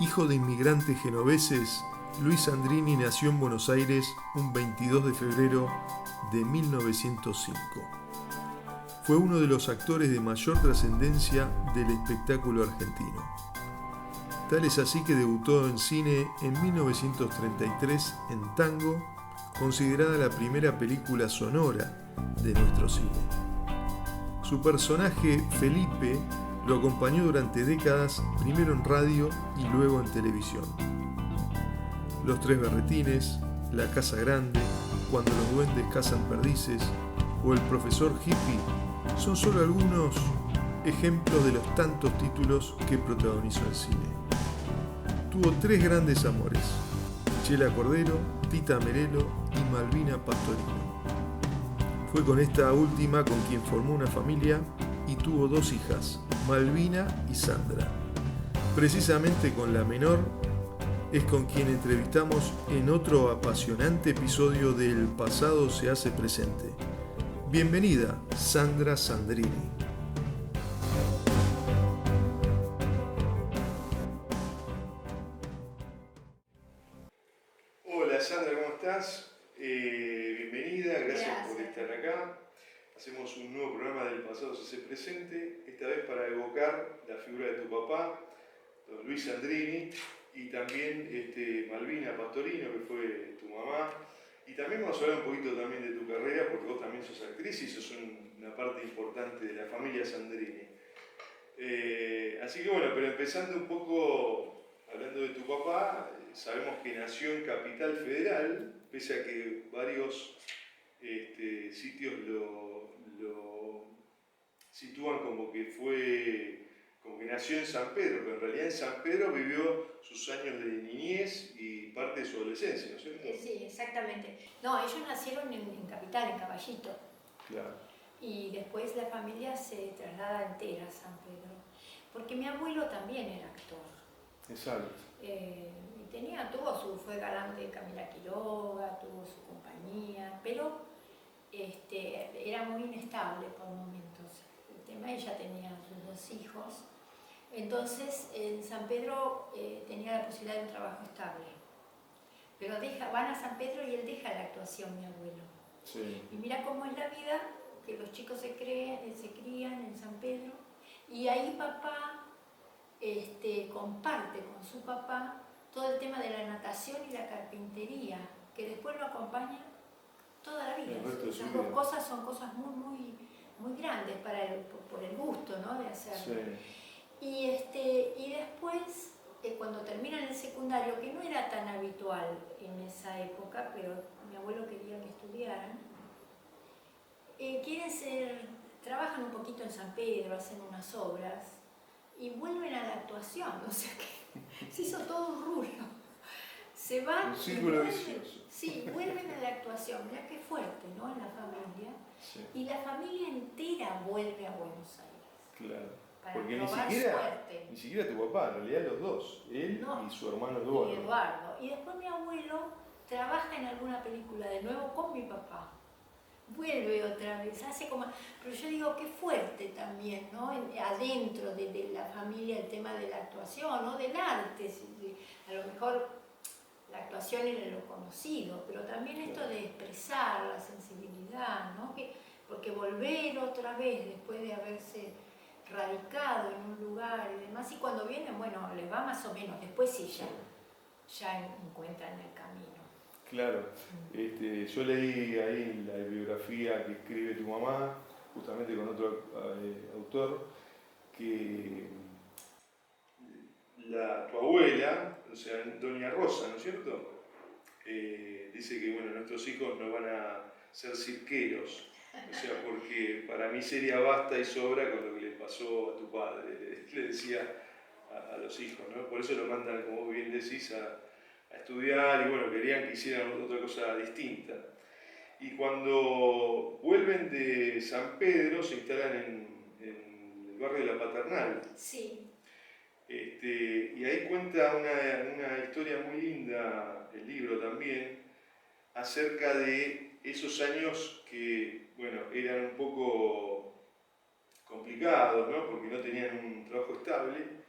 Hijo de inmigrantes genoveses, Luis Sandrini nació en Buenos Aires un 22 de febrero de 1905. Fue uno de los actores de mayor trascendencia del espectáculo argentino. Tal es así que debutó en cine en 1933 en Tango, considerada la primera película sonora de nuestro cine. Su personaje, Felipe, lo acompañó durante décadas, primero en radio y luego en televisión. Los Tres Berretines, La Casa Grande, Cuando los duendes cazan perdices o El profesor hippie son solo algunos ejemplos de los tantos títulos que protagonizó en cine. Tuvo tres grandes amores: Chela Cordero, Tita Merelo y Malvina Pastorino. Fue con esta última con quien formó una familia y tuvo dos hijas, Malvina y Sandra. Precisamente con la menor es con quien entrevistamos en otro apasionante episodio de El pasado se hace presente. Bienvenida, Sandra Sandrini. Hola Sandra, ¿cómo estás? Bienvenida, gracias por estar acá. Hacemos un nuevo programa del pasado se hace presente, esta vez para evocar la figura de tu papá, don Luis Sandrini, y también Malvina Pastorino, que fue tu mamá. Y también vamos a hablar un poquito también de tu carrera, porque vos también sos actriz y sos una parte importante de la familia Sandrini. Así que bueno, pero empezando un poco, hablando de tu papá, sabemos que nació en Capital Federal, pese a que varios sitios lo sitúan como que nació en San Pedro, pero en realidad en San Pedro vivió sus años de niñez y parte de su adolescencia, ¿no es cierto? Sí, exactamente. No, ellos nacieron en Capital, en Caballito. Claro. Y después la familia se traslada entera a San Pedro. Porque mi abuelo también era actor. Exacto. Fue galán de Camila Quiroga, tuvo su compañía, pero era muy inestable por momentos. El tema, ella tenía sus dos hijos. Entonces, en San Pedro tenía la posibilidad de un trabajo estable. Pero van a San Pedro y él deja la actuación, mi abuelo. Sí. Y mira cómo es la vida, que los chicos se crían en San Pedro. Y ahí papá comparte con su papá todo el tema de la natación y la carpintería, que después lo acompaña toda la vida. Esas dos cosas son cosas muy grandes por el gusto, ¿no?, de hacerlo. Sí. Y después, cuando terminan el secundario, que no era tan habitual en esa época, pero mi abuelo quería que estudiaran, trabajan un poquito en San Pedro, hacen unas obras y vuelven a la actuación, o sea que se hizo todo un rulo. Se van vuelven a la actuación. Mirá qué fuerte, ¿no?, en la familia. Sí. Y la familia entera vuelve a Buenos Aires. Claro. Para porque probar ni siquiera tu papá, en realidad los dos, él y su hermano Eduardo. Y después mi abuelo trabaja en alguna película de nuevo con mi papá. Vuelve otra vez, pero yo digo qué fuerte también, ¿no?, adentro de la familia el tema de la actuación, ¿no?, del arte. A lo mejor la actuación era lo conocido, pero también esto de expresar la sensibilidad, ¿no?, porque volver otra vez después de haberse radicado en un lugar y demás, y cuando vienen, bueno, les va más o menos, después sí ya encuentran el camino. Claro, yo leí ahí la biografía que escribe tu mamá, justamente con otro autor, que tu abuela, o sea, doña Rosa, ¿no es cierto?, dice que, bueno, nuestros hijos no van a ser cirqueros, o sea, porque para mí sería basta y sobra con lo que le pasó a tu padre, le decía a los hijos, ¿no? Por eso lo mandan, como vos bien decís, a estudiar, y bueno, querían que hicieran otra cosa distinta. Y cuando vuelven de San Pedro se instalan en el barrio de la Paternal. Sí. Y ahí cuenta una historia muy linda, el libro también, acerca de esos años que, bueno, eran un poco complicados, ¿no?, porque no tenían un trabajo estable.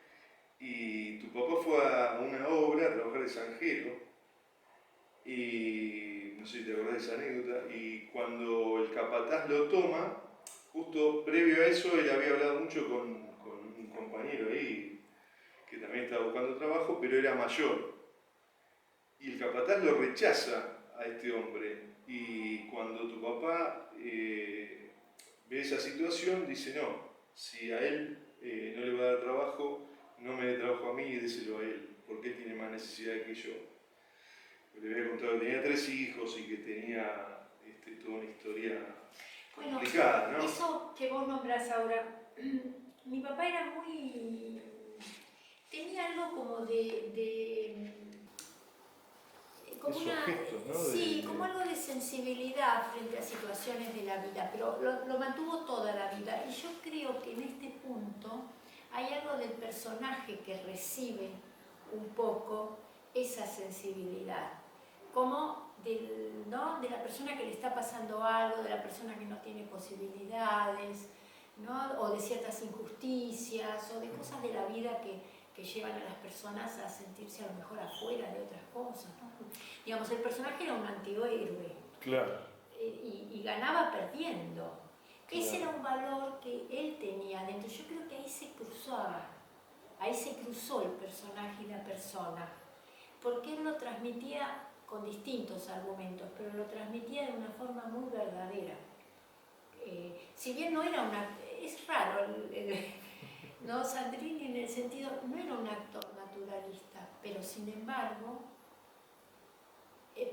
y tu papá fue a una obra a trabajar de zanjero, y no sé si te acordás de esa anécdota, y cuando el capataz lo toma, justo previo a eso él había hablado mucho con un compañero ahí que también estaba buscando trabajo, pero era mayor. Y el capataz lo rechaza a este hombre. Y cuando tu papá ve esa situación, dice, no, si a él no le va a dar trabajo, no me dé trabajo a mí y déselo a él, porque él tiene más necesidad que yo. Le había contado que tenía 3 hijos y que tenía toda una historia complicada, ¿no? Eso que vos nombrás ahora, mi papá era muy... tenía algo como como esos una, gestos, ¿no? sí, como algo de sensibilidad frente a situaciones de la vida, pero lo mantuvo toda la vida. Y yo creo que en este punto hay algo del personaje que recibe un poco esa sensibilidad, como ¿no? de la persona que le está pasando algo, de la persona que no tiene posibilidades, ¿no? O de ciertas injusticias, o de cosas de la vida que llevan a las personas a sentirse a lo mejor afuera de otras cosas, ¿no? Digamos, el personaje era un antihéroe. Claro. Y ganaba perdiendo. Claro. Ese era un valor que él tenía dentro. Yo creo que ahí se cruzó el personaje y la persona, porque él lo transmitía con distintos argumentos, pero lo transmitía de una forma muy verdadera. Si bien no era una... es raro, ¿no? Sandrini en el sentido, no era un actor naturalista, pero sin embargo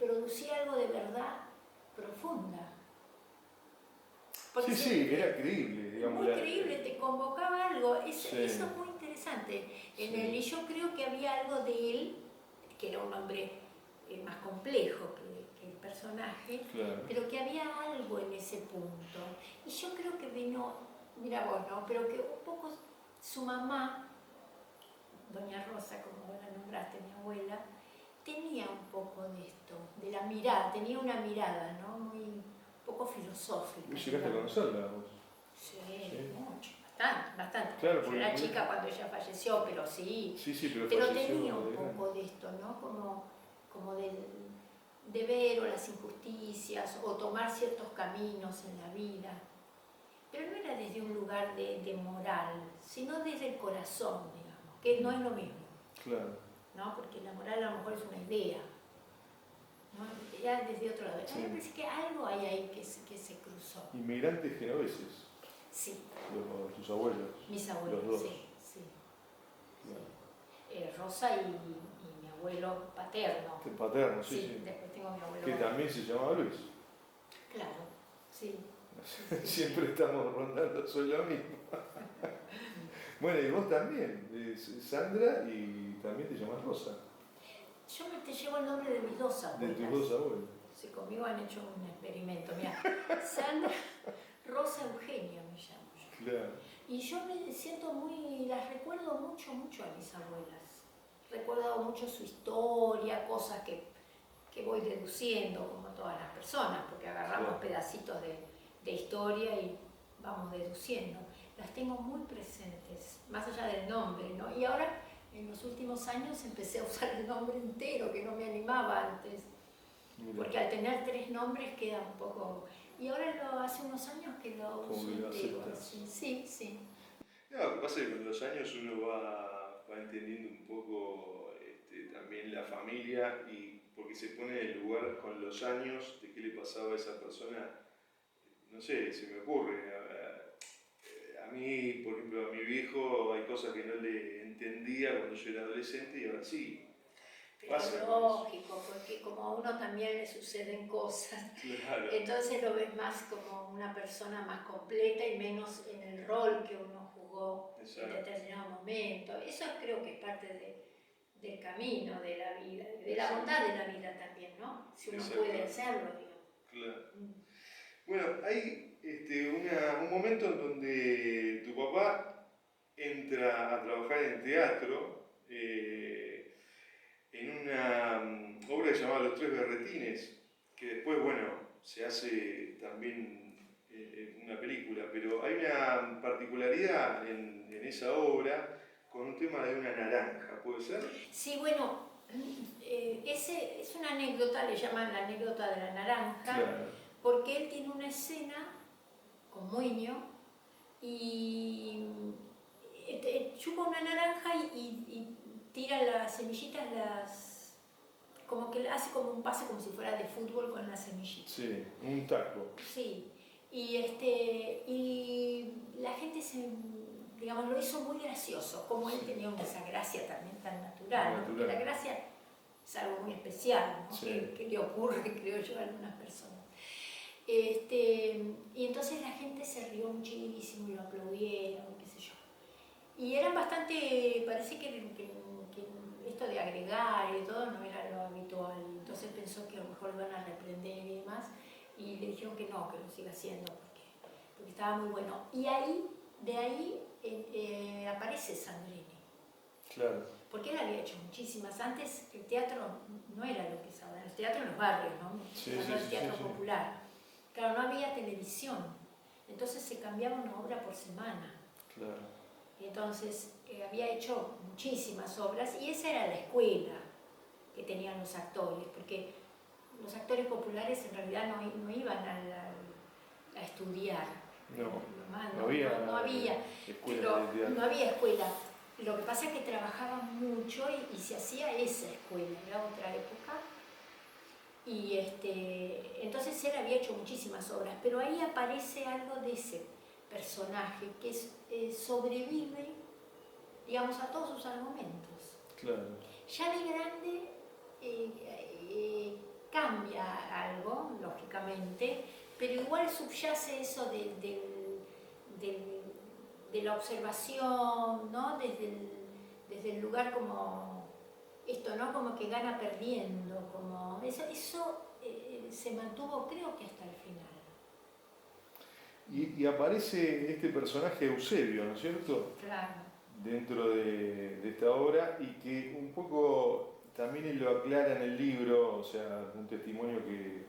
producía algo de verdad profunda. Porque sí, era creíble, digamos. Muy creíble, te convocaba algo, Sí. Eso es muy interesante en él, y yo creo que había algo de él, que era un hombre más complejo que el personaje, claro, pero que había algo en ese punto. Y yo creo que vino, mira vos, ¿no? Pero que un poco su mamá, doña Rosa, como vos la nombraste, mi abuela, tenía un poco de esto, de la mirada, tenía una mirada, ¿no? Muy, un poco filosófica. ¿Llegaste a conocerla vos? Sí, mucho, bastante. Claro, yo era chica cuando ella falleció, pero sí. Sí, pero tenía un poco de esto, ¿no? Como de ver o las injusticias o tomar ciertos caminos en la vida. Pero no era desde un lugar de moral, sino desde el corazón, digamos, que no es lo mismo. Claro. ¿No? Porque la moral a lo mejor es una idea, ¿no? Ya desde otro lado. Sí. Me parece que algo hay ahí que se cruzó. Inmigrantes genoveses. Sí. Tus abuelos. Mis abuelos, los dos. sí. Claro. Rosa y mi abuelo paterno. Paterno, sí. Después tengo mi abuelo. Que también se llamaba Luis. Claro, sí. Siempre estamos rondando sobre lo mismo. Bueno, y vos también, Sandra, y también te llamas Rosa. Yo te llevo el nombre de mis 2 abuelas. De tus 2 abuelos. Sí, conmigo han hecho un experimento. Mira, Sandra, Rosa Eugenia me llamo yo. Claro. Y yo me siento las recuerdo mucho a mis abuelas. Recuerdo mucho su historia, cosas que voy deduciendo, como todas las personas, porque agarramos pedacitos de historia y vamos deduciendo. Las tengo muy presentes, más allá del nombre, ¿no? Y ahora, en los últimos años, empecé a usar el nombre entero, que no me animaba antes. Porque al tener 3 nombres queda un poco... Y ahora hace unos años que lo uso entero. Sí. No, lo que pasa es que con los años uno va entendiendo un poco también la familia, y porque se pone en el lugar con los años de qué le pasaba a esa persona. No sé, se me ocurre. A mí, por ejemplo, a mi viejo hay cosas que no le entendía cuando yo era adolescente y ahora sí. Pero es lógico, porque como a uno también le suceden cosas, claro. Entonces lo ves más como una persona más completa y menos en el rol que uno jugó en determinado momento. Eso creo que es parte del camino de la vida, de la bondad de la vida también, ¿no? Si uno puede hacerlo, digo. Claro. Bueno, hay un momento en donde tu papá entra a trabajar en teatro, en una obra que se llamaba Los Tres Berretines, que después, se hace también una película, pero hay una particularidad en esa obra con un tema de una naranja, ¿puede ser? Sí, bueno, ese es una anécdota, le llaman la anécdota de la naranja, Claro. porque él tiene una escena con Muñoz y chupa una naranja y tira las semillitas, como que hace como un pase como si fuera de fútbol con las semillitas. Sí, un taco. Sí, y la gente digamos, lo hizo muy gracioso, como él tenía esa gracia también tan natural, ¿no? Porque la gracia es algo muy especial, ¿no? Sí. que le ocurre, creo yo, a algunas personas. Y entonces la gente se rió muchísimo y lo aplaudieron, qué sé yo. Y eran bastante, parece que esto de agregar y todo no era lo habitual, entonces pensó que a lo mejor lo iban a reprender y demás, y le dijeron que no, que lo siga haciendo porque estaba muy bueno. Y de ahí aparece Sandrini. Claro. Porque él había hecho muchísimas. Antes el teatro no era lo que es ahora, el teatro en los barrios, ¿no? El teatro popular. Claro, no había televisión, entonces se cambiaba una obra por semana. Claro. Y entonces había hecho muchísimas obras y esa era la escuela que tenían los actores, porque los actores populares en realidad no iban a estudiar. No había escuela. No había escuela. Lo que pasa es que trabajaban mucho y se hacía esa escuela, era otra época. Y entonces él había hecho muchísimas obras, pero ahí aparece algo de ese personaje que sobrevive, digamos, a todos sus argumentos. Claro. Ya de grande cambia algo, lógicamente, pero igual subyace eso de la observación, ¿no? Desde el lugar como esto, ¿no? Como que gana perdiendo, como eso se mantuvo, creo que hasta el final. Y aparece este personaje Eusebio, ¿no es cierto? Claro. Dentro de esta obra, y que un poco también él lo aclara en el libro, o sea, un testimonio que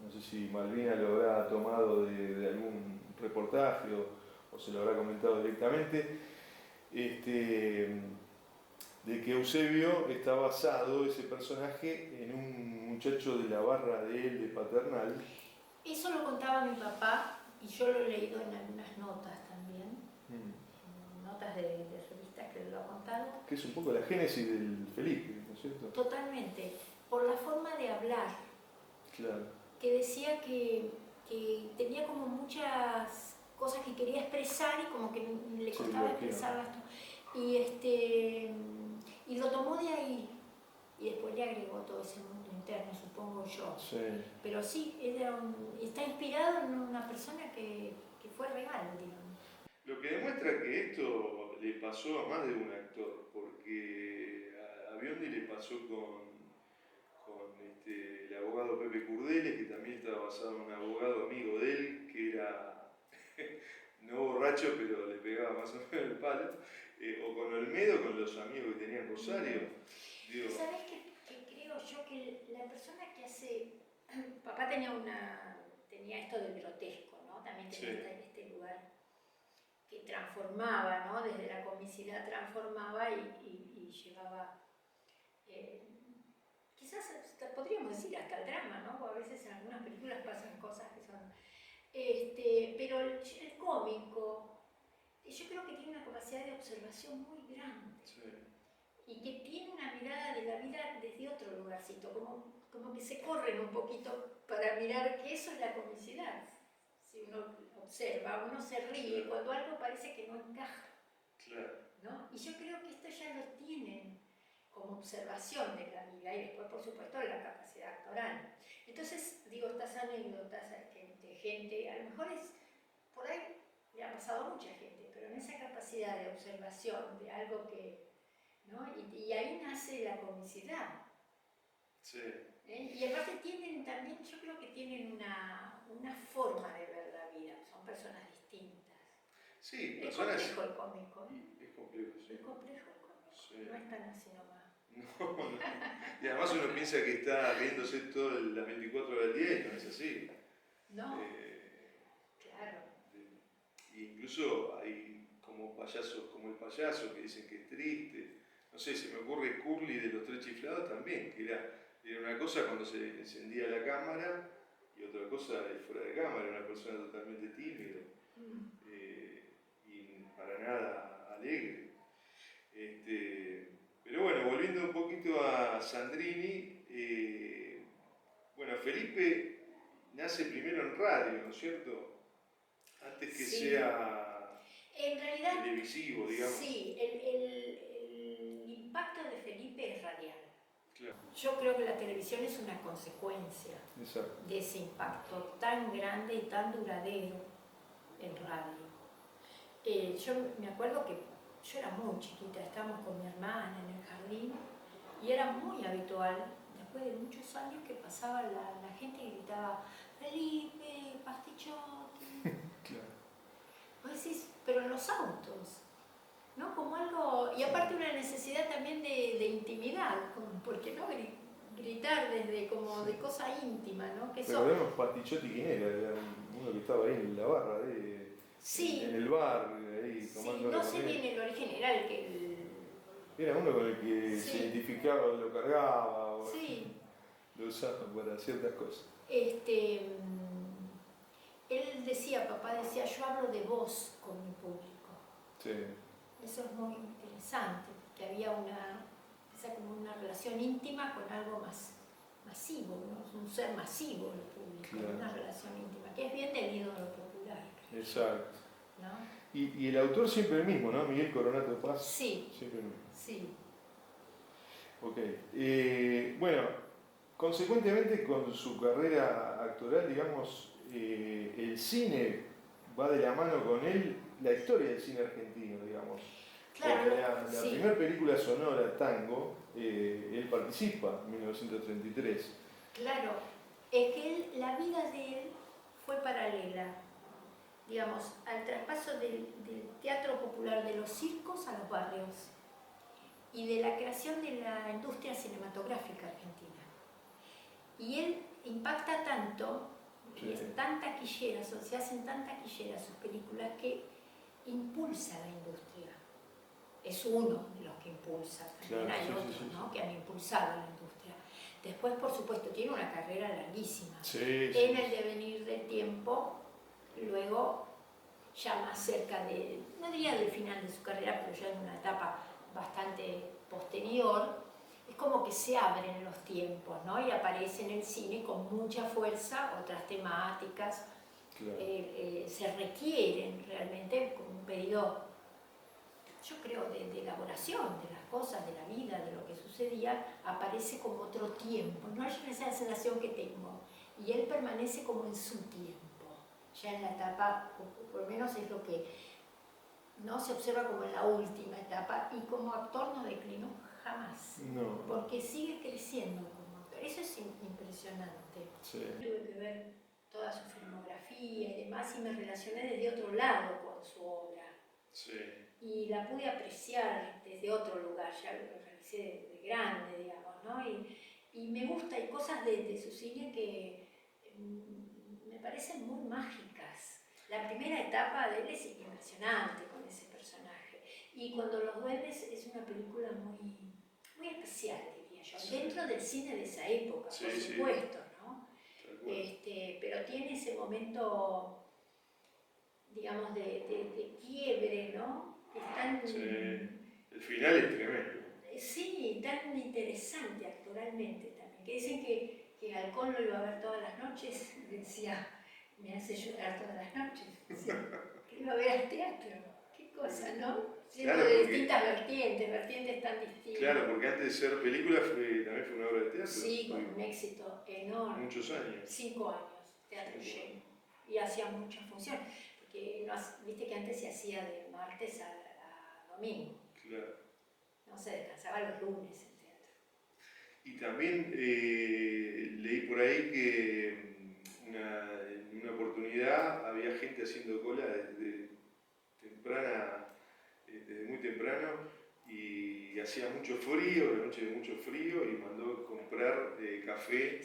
no sé si Malvina lo habrá tomado de algún reportaje o se lo habrá comentado directamente, de que Eusebio está basado, ese personaje, en un muchacho de la barra de él, de Paternal. Eso lo contaba mi papá y yo lo he leído en algunas notas también, notas de revistas que lo ha contado. Que es un poco la génesis del Felipe, ¿no es cierto? Totalmente, por la forma de hablar. Claro. Que decía que tenía como muchas cosas que quería expresar y como que le costaba expresarlas. Y lo tomó de ahí y después le agregó todo ese mundo interno, supongo yo. Sí. Pero sí, está inspirado en una persona que fue real, digamos. Lo que demuestra que esto le pasó a más de un actor, porque a Biondi le pasó con el abogado Pepe Curdeles, que también estaba basado en un abogado amigo de él, que era no borracho, pero le pegaba más o menos el palo, o con Olmedo, con los amigos que tenía en Rosario. Digo, ¿Sabes qué creo yo? Que la persona que hace... Papá tenía esto del grotesco, ¿no? También tenía este lugar que transformaba, ¿no? Desde la comicidad transformaba y llevaba... quizás podríamos decir hasta el drama, ¿no? Porque a veces en algunas películas pasan cosas que son... pero el cómico, yo creo que tiene una capacidad de observación muy grande. sí. Y que tiene una mirada de la vida desde otro lugarcito, como que se corren un poquito para mirar que eso es la comicidad. Si uno observa, uno se ríe cuando algo parece que no encaja. Claro. ¿No? Y yo creo que esto ya lo tienen como observación de la vida y después, por supuesto, la capacidad actoral. Entonces, digo, estas anécdotas de gente, a lo mejor por ahí le ha pasado a mucha gente, pero en esa capacidad de observación de algo que... ¿no? Y ahí nace la comicidad. Sí. Y aparte tienen también, yo creo que tienen una forma de ver la vida, son personas distintas. Sí, es complejo el cómico, Es complejo, sí. Es complejo el cómico, no es tan así nomás. No. Y además uno piensa que está riéndose todas las 24 horas del día y no es así. No, claro. Y incluso hay como como payasos, como el payaso que dicen que es triste. No sé, se me ocurre Curly de los Tres Chiflados también, que era una cosa cuando se encendía la cámara y otra cosa fuera de cámara, era una persona totalmente tímida y para nada alegre. Pero bueno, volviendo un poquito a Sandrini, bueno, Felipe nace primero en radio, ¿no es cierto? Antes que sea en realidad, televisivo, digamos. Sí, el impacto de Felipe es radial. Claro. Yo creo que la televisión es una consecuencia de ese impacto tan grande y tan duradero en radio. Yo me acuerdo que yo era muy chiquita, estábamos con mi hermana en el jardín y era muy habitual, después de muchos años, que pasaba la gente y gritaba Felipe, Pastichotti. Claro. Vos decís, pero en los autos, ¿no? Como algo, y aparte una necesidad también de intimidad, porque no gritar desde como de cosa íntima, ¿no? Que pero vemos Pastichotti, ¿quién era? Era uno que estaba ahí en la barra, en el bar, ahí tomando. Sí, no sé bien el origen, era el que... Era uno con el que se identificaba, lo cargaba, o lo usaba para ciertas cosas. Él decía, papá decía, yo hablo de vos con mi público. Sí. Eso es muy interesante, porque había como una relación íntima con algo más masivo, ¿no? Un ser masivo el público, claro. Una relación íntima, que es bien del ídolo popular. Exacto. ¿No? Y el autor siempre el mismo, ¿no? Miguel Coronato Paz. Sí. Siempre el mismo. Sí. Ok. Bueno, consecuentemente con su carrera actoral, digamos, el cine va de la mano con él, la historia del cine argentino, digamos. Claro, la primera película sonora, Tango, él participa en 1933. Claro, es que la vida de él fue paralela, digamos, al traspaso del teatro popular, de los circos a los barrios y de la creación de la industria cinematográfica argentina. Y él impacta tanto, y es tan taquillera, se hacen tan taquilleras sus películas que impulsa la industria. Es uno de los que impulsa, también hay otros, ¿no? Que han impulsado la industria. Después, por supuesto, tiene una carrera larguísima. En el devenir del tiempo, luego, ya más cerca no diría del final de su carrera, pero ya en una etapa bastante posterior, es como que se abren los tiempos, ¿no? Y aparece en el cine con mucha fuerza otras temáticas, claro. Se requieren realmente como un pedido, yo creo, de elaboración de las cosas, de la vida, de lo que sucedía, aparece como otro tiempo, no es esa sensación que tengo, y él permanece como en su tiempo, ya en la etapa, por lo menos es lo que no se observa como en la última etapa, y como actor no declinó jamás, no. Porque sigue creciendo como actor, eso es impresionante. Sí. Tuve que ver toda su filmografía y demás, y me relacioné desde otro lado con su obra. Sí. Y la pude apreciar desde otro lugar, ya lo realicé de grande, digamos, ¿no? Y me gusta, hay cosas de su cine que me parecen muy mágicas. La primera etapa de él es impresionante con ese personaje. Y Cuando los duendes es una película muy, muy especial, diría yo, dentro del cine de esa época, por supuesto, ¿no? Pero tiene ese momento, digamos, de quiebre, ¿no? El final es tremendo. Sí, tan interesante actoralmente también, que dicen que Halcón lo iba a ver todas las noches, decía, me hace llorar todas las noches, decía, que iba a ver al teatro, qué cosa, ¿no? Siendo claro, de distintas vertientes tan distintas. Claro, porque antes de ser película también fue una obra de teatro. Sí, con un éxito enorme. Muchos años. 5 años, teatro lleno, y hacía muchas funciones, porque viste que antes se hacía de martes a domingo. Claro. No se descansaba los lunes en teatro. Y también leí por ahí que en una oportunidad había gente haciendo cola desde muy temprano, y hacía mucho frío, la noche de mucho frío, y mandó comprar café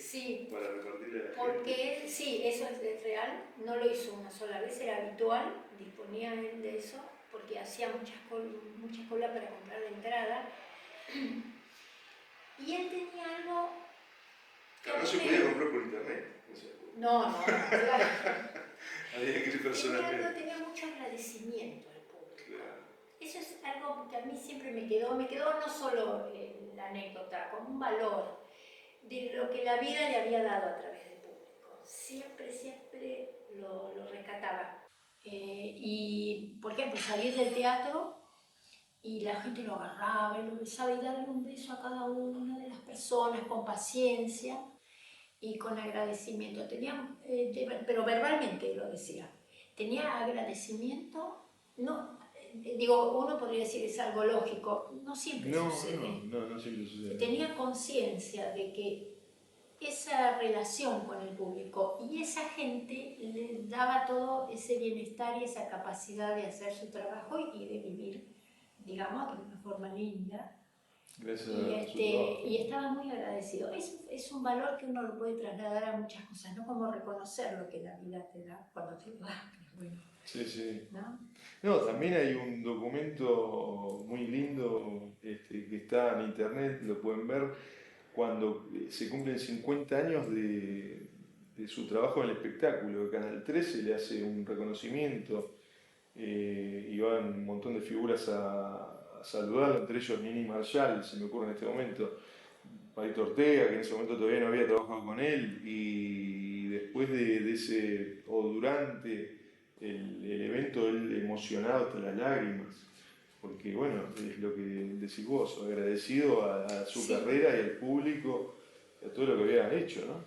para repartirle a la gente. Porque él, sí, eso es real, no lo hizo una sola vez, era habitual, disponía él de eso, porque porque hacía mucha cola para comprar la entrada. Y él tenía algo... No se podía comprar por internet. No. Había que ir personalmente. Tenía mucho agradecimiento al público. Claro. Eso es algo que a mí siempre me quedó no solo la anécdota, como un valor de lo que la vida le había dado a través del público. Siempre lo rescataba. Y, por ejemplo, salir del teatro y la gente lo agarraba y lo besaba y darle un beso a cada una de las personas con paciencia y con agradecimiento. Pero verbalmente lo decía. Tenía agradecimiento, uno podría decir es algo lógico, no siempre sucede. No siempre sucede. Tenía conciencia de que esa relación con el público y esa gente le daba todo ese bienestar y esa capacidad de hacer su trabajo y de vivir, digamos, de una forma linda. Y estaba muy agradecido. Es un valor que uno lo puede trasladar a muchas cosas, no como reconocer lo que la vida te da cuando te lo da. Bueno, sí. ¿No? También hay un documento muy lindo que está en internet, lo pueden ver, cuando se cumplen 50 años de su trabajo en el espectáculo. Canal 13 le hace un reconocimiento y van un montón de figuras a saludarlo, entre ellos Nini Marshall, se me ocurre en este momento, Marito Ortega, que en ese momento todavía no había trabajado con él, y después de ese, o durante el evento, él emocionado hasta las lágrimas, porque bueno, es lo que decís vos, agradecido a su carrera y al público, y a todo lo que había hecho, ¿no?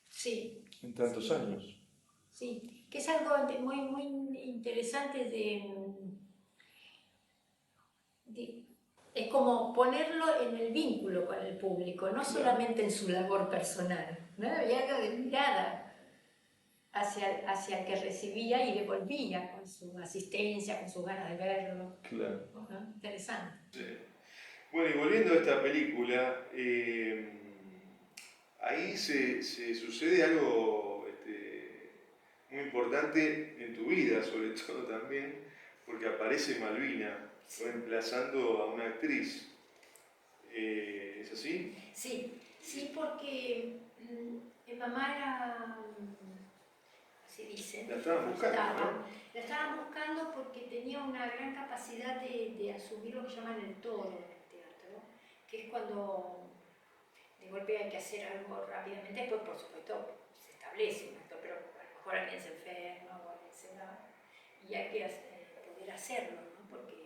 Sí. En tantos años. Sí, que es algo muy interesante es como ponerlo en el vínculo con el público, no solamente en su labor personal, ¿no? Había algo de mirada hacia el que recibía y devolvía con su asistencia, con sus ganas de verlo. Claro. ¿No? Interesante. Sí. Bueno, y volviendo a esta película, ahí se sucede algo muy importante en tu vida, sobre todo también, porque aparece Malvina reemplazando a una actriz. ¿Es así? Sí, porque mi mamá era, así dicen, la estaban buscando, ¿no? La estaban buscando porque tenía una gran capacidad de asumir lo que llaman el toro en el teatro, que es cuando de golpe hay que hacer algo rápidamente, después por supuesto se establece un acto, pero a lo mejor alguien se enferma o alguien se da, y hay que poder hacerlo, ¿no? Porque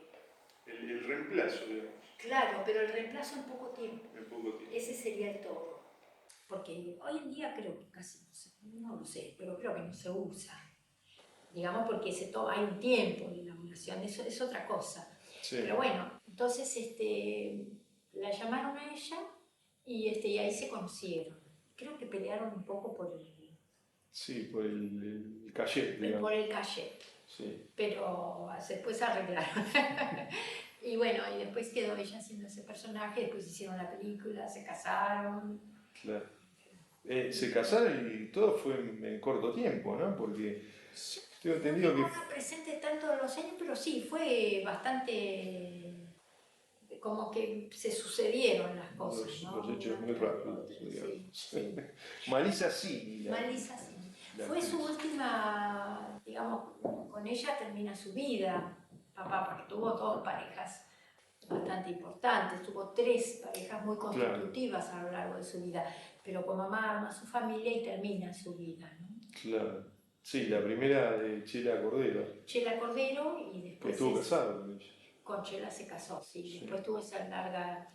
el reemplazo, digamos. Claro, pero el reemplazo en poco tiempo. En poco tiempo. Ese sería el toro. Porque hoy en día creo que casi no lo sé, pero creo que no se usa. Digamos porque hay un tiempo de elaboración, eso es otra cosa. Sí. Pero bueno, entonces la llamaron a ella y ahí se conocieron. Creo que pelearon un poco por el... Sí, por el cachet, digamos. Por el cachet. Sí. Pero después se arreglaron. Y bueno, y después quedó ella haciendo ese personaje, después hicieron la película, se casaron. Claro. Se casaron y todo fue en corto tiempo, ¿no? Porque tengo entendido que... No presente tanto los años, pero sí, fue bastante... como que se sucedieron las cosas, ¿no? Los hechos muy rápidos, digamos. Sí. Malisa sí. Malisa sí. Fue su última, digamos, con ella termina su vida. Papá tuvo 2 parejas bastante importantes, tuvo 3 parejas muy constitutivas a lo largo de su vida, pero con mamá ama a su familia y termina su vida, ¿no? Claro. Sí, la primera de Chela Cordero. Chela Cordero y después... Que estuvo casado con ella. Con Chela se casó, sí. Después tuvo esa larga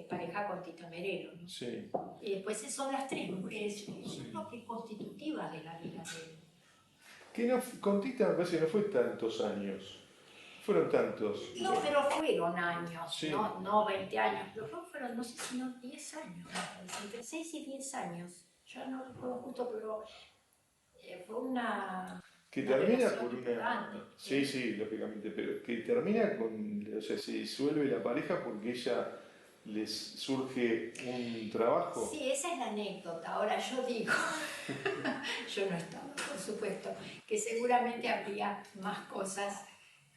pareja con Tita Merelo, ¿no? Sí. Y después son las 3 mujeres, yo creo que constitutivas de la vida de él. Que no, con Tita me parece que no fue tantos años. Fueron tantos. No, pero fueron años, sí. no 20 años, pero fueron, no sé si no 10 años, entre 6 y 10 años. Yo no recuerdo justo, pero fue una... Que termina por una... Sí, lógicamente, pero que termina con... O sea, se disuelve la pareja porque ella les surge un trabajo. Sí, esa es la anécdota. Ahora yo digo, yo no estaba, por supuesto, que seguramente habría más cosas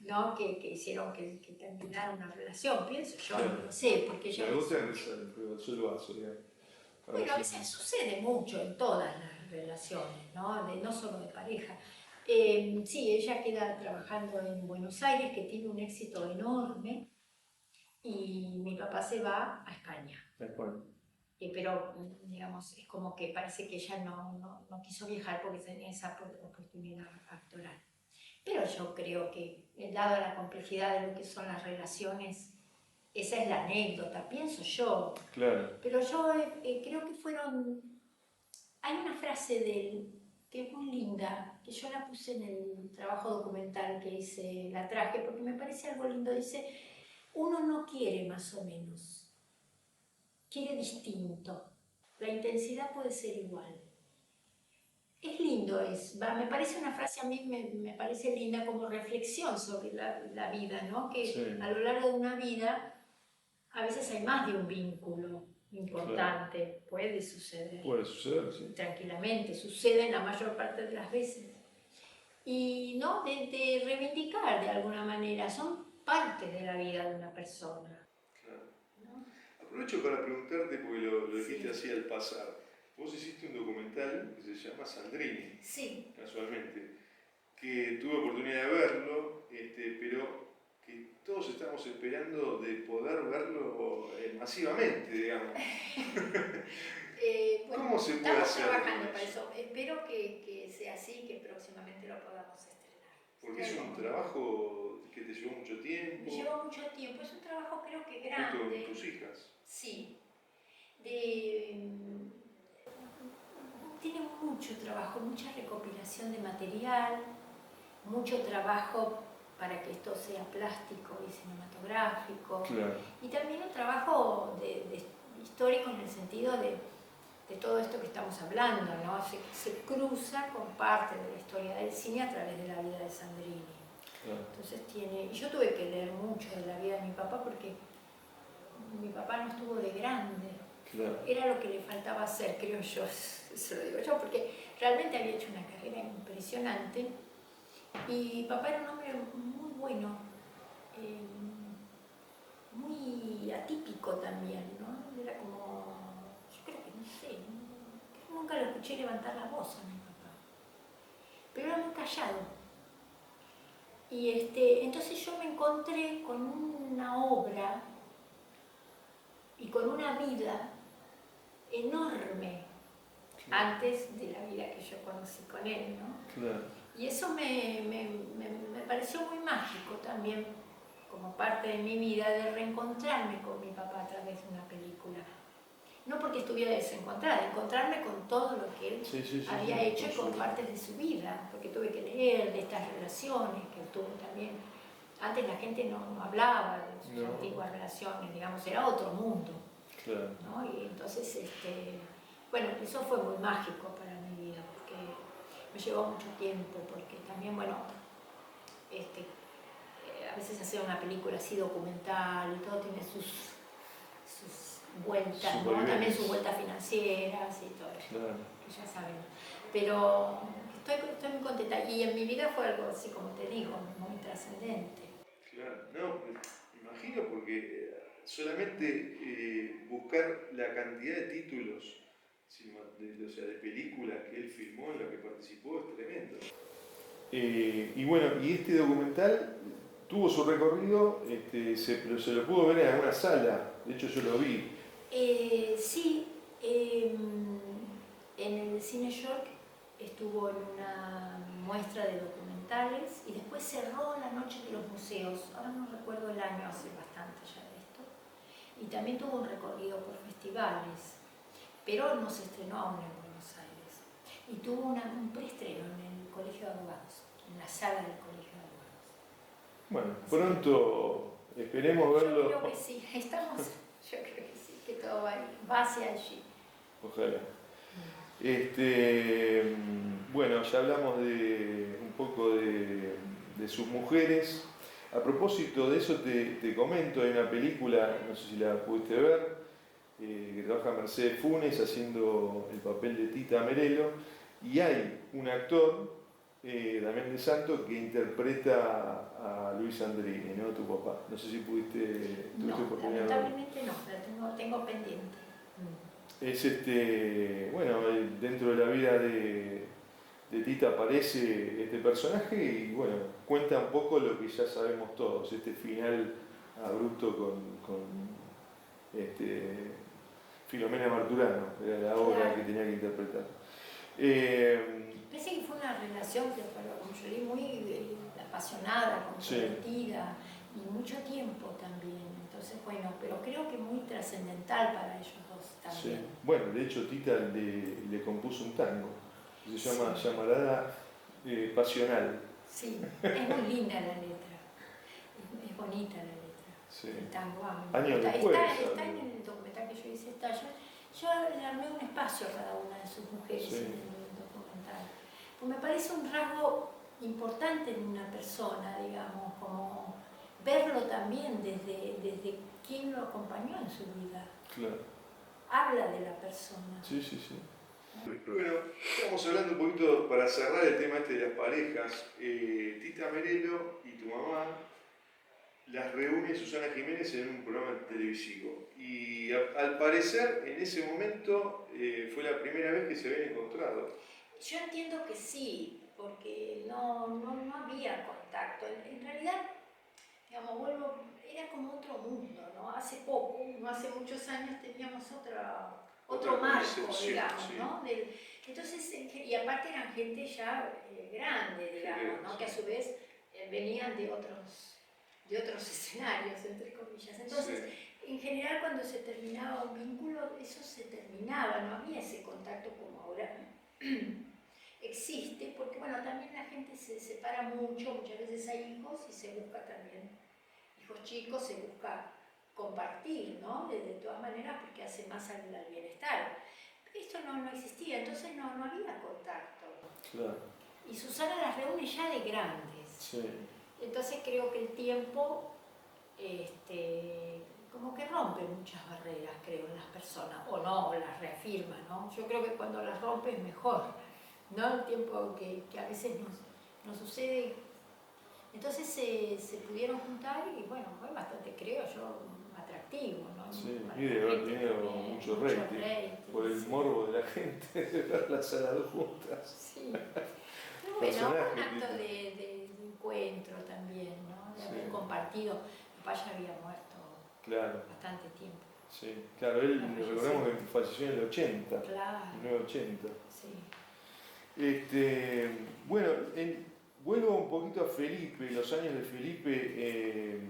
¿no? Que hicieron que terminara una relación, pienso yo, Claro. no lo sé, porque ella... La gota en el vaso, digamos. Bueno, a veces sucede mucho en todas las relaciones, ¿no? No solo de pareja. Sí, ella queda trabajando en Buenos Aires, que tiene un éxito enorme, y mi papá se va a España. Pero, digamos, es como que parece que ella no quiso viajar porque tenía esa oportunidad actoral. Pero yo creo que, dada la complejidad de lo que son las relaciones, esa es la anécdota, pienso yo. Claro. Pero yo creo que fueron... Hay una frase de él que es muy linda, que yo la puse en el trabajo documental que hice, la traje, porque me parece algo lindo. Dice, uno no quiere más o menos, quiere distinto. La intensidad puede ser igual. Es lindo, me parece una frase, a mí me parece linda como reflexión sobre la vida, ¿no? Que Sí. A lo largo de una vida a veces hay más de un vínculo importante, claro. Puede suceder. Puede suceder, sí. Tranquilamente, sucede la mayor parte de las veces. Y ¿no? de reivindicar de alguna manera, son parte de la vida de una persona. Claro. ¿No? Aprovecho para preguntarte, porque lo dijiste así al pasar. Vos hiciste un documental que se llama Sandrini, sí. Casualmente, que tuve oportunidad de verlo, pero que todos estamos esperando de poder verlo masivamente, digamos. Bueno, ¿Cómo se puede hacer? Estamos trabajando para eso. Espero que sea así, que próximamente lo podamos estrenar. Porque es un trabajo que te llevó mucho tiempo. Me llevó mucho tiempo, es un trabajo creo que grande. ¿Junto con tus hijas? Sí. Tiene mucho trabajo, mucha recopilación de material, mucho trabajo para que esto sea plástico y cinematográfico. Claro. Y también un trabajo histórico en el sentido de todo esto que estamos hablando, ¿no? Se cruza con parte de la historia del cine a través de la vida de Sandrini. Claro. Entonces y yo tuve que leer mucho de la vida de mi papá porque mi papá no estuvo de grande. Claro. Era lo que le faltaba hacer, creo yo, se lo digo yo, porque realmente había hecho una carrera impresionante y papá era un hombre muy bueno, muy atípico también, ¿no? Era como, yo creo que no sé, nunca lo escuché levantar la voz a mi papá, pero era muy callado. Y entonces yo me encontré con una obra y con una vida enorme, claro, antes de la vida que yo conocí con él, ¿no? Claro. Y eso me pareció muy mágico también, como parte de mi vida, de reencontrarme con mi papá a través de una película. No porque estuviera desencontrada, encontrarme con todo lo que él había hecho y con partes de su vida, porque tuve que leer de estas relaciones que él tuvo también. Antes la gente no hablaba de sus antiguas relaciones, digamos, era otro mundo. Claro. ¿No? Y entonces, bueno, eso fue muy mágico para mi vida, porque me llevó mucho tiempo, porque también, bueno, a veces hacer una película así documental y todo tiene sus vueltas, ¿no? También sus vueltas financieras y todo eso, claro, que ya saben. Pero estoy muy contenta y en mi vida fue algo así, como te digo, muy trascendente. Claro, no, me imagino porque solamente buscar la cantidad de títulos, o sea, de películas que él filmó, en las que participó, es tremendo. Y bueno, y este documental tuvo su recorrido, se lo pudo ver en alguna sala, de hecho yo lo vi. Sí, en el Cine York estuvo en una muestra de documentales y después cerró la Noche de los Museos, ahora no recuerdo el año, hace bastante ya de esto, y también tuvo un recorrido por festivales, pero no se estrenó aún en Buenos Aires, y tuvo un preestreno en el Colegio de Abogados, en la sala del Colegio de Abogados. Bueno, así pronto esperemos verlo. Yo creo que sí, yo creo que sí, que todo va hacia allí. Ojalá. Bueno, ya hablamos un poco de sus mujeres. A propósito de eso te comento, hay una película, no sé si la pudiste ver, que trabaja Mercedes Funes haciendo el papel de Tita Merelo, y hay un actor Damián de Santo, que interpreta a Luis Andrini, ¿no? Tu papá. No sé si tuviste No, oportunidad de verlo. lamentablemente no, la tengo pendiente. Es bueno, dentro de la vida de Tita aparece este personaje y bueno, cuenta un poco lo que ya sabemos todos, este final abrupto con Filomena Marturano, era la obra que tenía que interpretar. Parece que fue una relación que para Concholi muy apasionada, comprometida, sí, y mucho tiempo también. Entonces, bueno, pero creo que muy trascendental para ellos dos también. Sí. Bueno, de hecho Tita le compuso un tango, que se llama sí. Llamarada Pasional. Sí, es muy linda la letra, es bonita la letra. Sí. El tango, está en el documental que yo hice, yo le armé un espacio a cada una de sus mujeres, sí, en el documental. Pues me parece un rasgo importante en una persona, digamos, como verlo también desde quién lo acompañó en su vida. Claro. Habla de la persona. Sí. Bueno, estamos hablando un poquito, para cerrar el tema de las parejas, Tita Merelo y tu mamá las reúne Susana Jiménez en un programa televisivo y al parecer en ese momento fue la primera vez que se habían encontrado. Yo entiendo que sí, porque no había contacto. En realidad, digamos, era como otro mundo, ¿no? Hace poco, no hace muchos años, teníamos otro marco, digamos, sí, ¿no? Entonces, y aparte eran gente ya grande, digamos, ¿no? Sí. Que a su vez venían de otros escenarios, entre comillas. Entonces, sí, en general cuando se terminaba un vínculo, eso se terminaba, no había ese contacto como ahora existe, porque bueno, también la gente se separa mucho, muchas veces hay hijos y se busca también, hijos chicos, se busca compartir, ¿no? De todas maneras, porque hace más al bienestar. Esto no existía, entonces no había contacto. Claro. Y Susana las reúne ya de grandes. Sí. Entonces creo que el tiempo como que rompe muchas barreras, creo, en las personas, o no, o las reafirma, ¿no? Yo creo que cuando las rompe es mejor, ¿no? El tiempo que a veces nos sucede. Entonces se pudieron juntar y bueno, fue bastante, creo yo, atractivo, ¿no? Sí, y de haber tenido mucho rating, por el morbo de la gente de verlas a las dos juntas. Sí. Bueno, un acto de encuentro también, ¿no? De haber compartido. Mi papá ya había muerto bastante tiempo. Sí, claro, él, recordemos que falleció en el 80, claro. 1980. Sí. Bueno, vuelvo un poquito a Felipe, los años de Felipe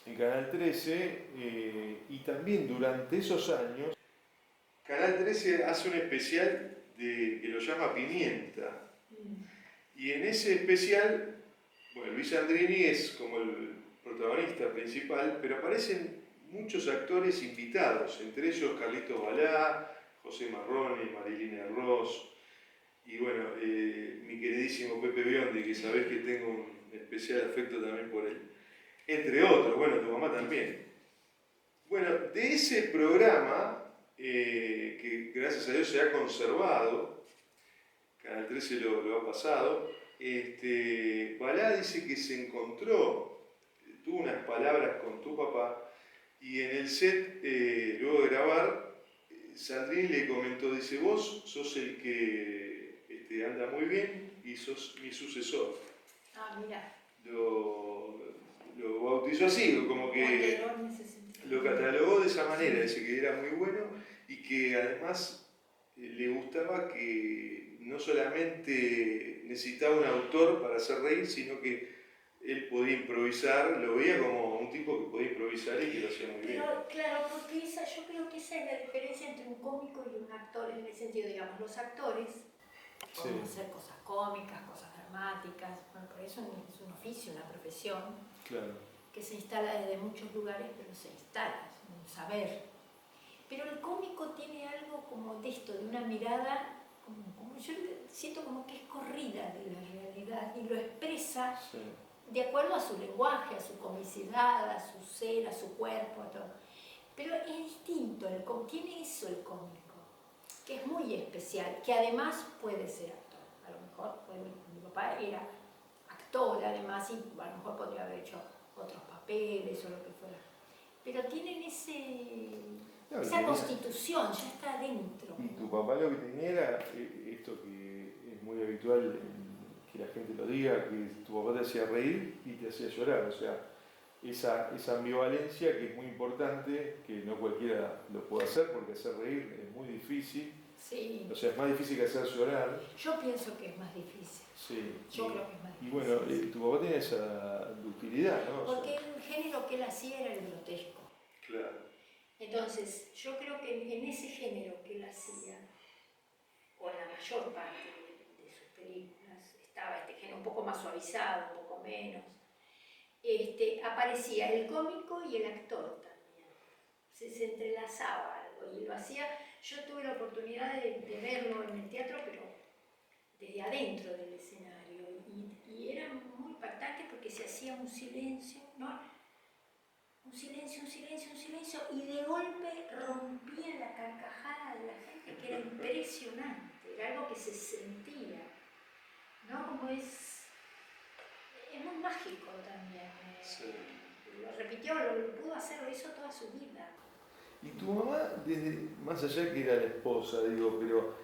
en Canal 13, y también durante esos años, Canal 13 hace un especial que lo llama Pimienta. Y en ese especial, bueno, Luis Andrini es como el protagonista principal, pero aparecen muchos actores invitados, entre ellos Carlitos Balá, José Marrone, Marilina Ross, y bueno, mi queridísimo Pepe Biondi, que sabés que tengo un especial afecto también por él. Entre otros, bueno, tu mamá también. Bueno, de ese programa, que gracias a Dios se ha conservado, Canal 13 lo ha pasado, Balá dice que se encontró, tuvo unas palabras con tu papá, y en el set, luego de grabar, Sandrine le comentó, dice, vos sos el que anda muy bien y sos mi sucesor. Ah, mira. Lo bautizó así, como que lo catalogó de esa manera, dice que era muy bueno y que además le gustaba que no solamente necesitaba un autor para hacer reír, sino que él podía improvisar, lo veía como un tipo que podía improvisar y que lo hacía muy bien. Claro, porque yo creo que esa es la diferencia entre un cómico y un actor, en el sentido, digamos, los actores pueden hacer cosas cómicas, cosas dramáticas, bueno, por eso es un oficio, una profesión, que se instala desde muchos lugares, pero se instala, es un saber. Pero el cómico tiene algo como de esto, de una mirada, como yo siento como que es corrida de la realidad y lo expresa de acuerdo a su lenguaje, a su comicidad, a su ser, a su cuerpo, a todo. Pero es distinto, tiene eso el cómico, que es muy especial, que además puede ser actor, a lo mejor puede papá era actor además, y a lo mejor podría haber hecho otros papeles o lo que fuera. Pero tienen esa constitución, ya está adentro. Y tu papá lo que tenía era esto que es muy habitual que la gente lo diga, que tu papá te hacía reír y te hacía llorar, o sea, esa ambivalencia que es muy importante, que no cualquiera lo puede hacer, porque hacer reír es muy difícil. Sí. O sea, es más difícil que hacer llorar. Yo pienso que es más difícil. Sí. Yo creo que es más difícil. Y bueno, tu papá tenía esa ductilidad, ¿no? Porque el género que él hacía era el grotesco. Claro. Entonces, yo creo que en ese género que él hacía, o en la mayor parte de sus películas, estaba este género un poco más suavizado, un poco menos. Aparecía el cómico y el actor también. Se entrelazaba algo y lo hacía. Yo tuve la oportunidad de verlo en el teatro, pero desde adentro del escenario, y era muy impactante porque se hacía un silencio, ¿no? Un silencio, y de golpe rompía la carcajada de la gente, que era impresionante, era algo que se sentía, ¿no? Como es muy mágico también. Sí. Lo repitió, lo pudo hacer, lo hizo toda su vida. Y tu mamá, más allá que era la esposa, digo, pero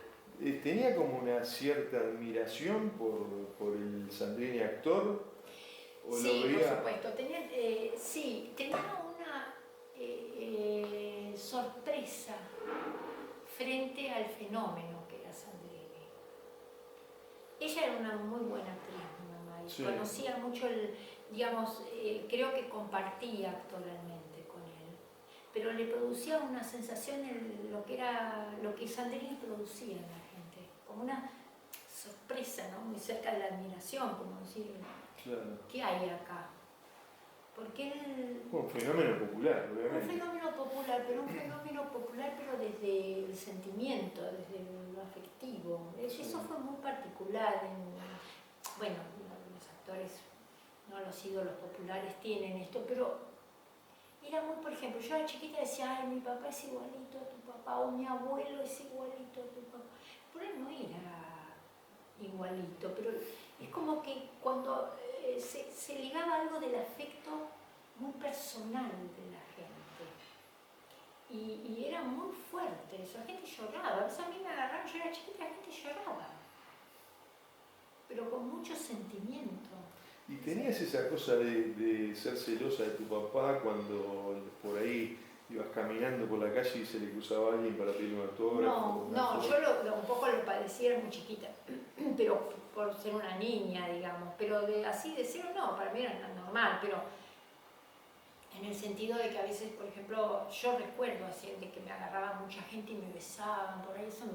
tenía como una cierta admiración por el Sandrini actor. ¿O sí, lo veía? por supuesto. Tenía una sorpresa frente al fenómeno que era Sandrini. Ella era una muy buena actriz, mi mamá, y sí, conocía mucho creo que compartía actoralmente con él, pero le producía una sensación en lo que Sandrini producía en la gente, como una sorpresa, ¿no? Muy cerca de la admiración, como decir, claro, ¿qué hay acá? Porque él... Un fenómeno popular, obviamente. Un fenómeno popular, pero desde el sentimiento, desde lo afectivo. Eso fue muy particular. Bueno, los actores, no los ídolos populares tienen esto, pero era muy, por ejemplo, yo era chiquita decía, ay, mi papá es igualito a tu papá, o mi abuelo es igualito a tu papá. Pero él no era igualito, pero es como que cuando se ligaba algo del afecto muy personal de la gente, y era muy fuerte eso, la gente lloraba, a veces a mí me agarraron, yo era chiquita, la gente lloraba, pero con mucho sentimiento. ¿Y tenías esa cosa de ser celosa de tu papá cuando por ahí ibas caminando por la calle y se le cruzaba a alguien para pedir un autógrafo? No, yo un poco lo padecí, era muy chiquita, pero por ser una niña, digamos, pero así de cero no, para mí era normal, pero en el sentido de que a veces, por ejemplo, yo recuerdo así de que me agarraba mucha gente y me besaban, por ahí son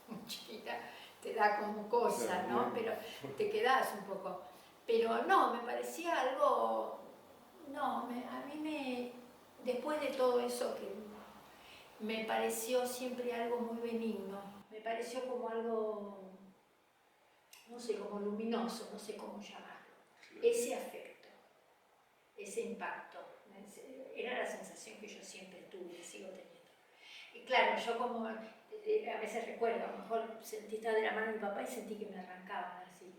muy chiquita, te da como cosa, ¿no? Pero te quedás un poco. Pero no, me parecía algo, después de todo eso que me pareció siempre algo muy benigno, me pareció como algo, no sé, como luminoso, no sé cómo llamarlo, ese afecto, ese impacto, era la sensación que yo siempre tuve y sigo teniendo. Y claro, yo como a veces recuerdo, a lo mejor sentí estar de la mano de mi papá y sentí que me arrancaban así.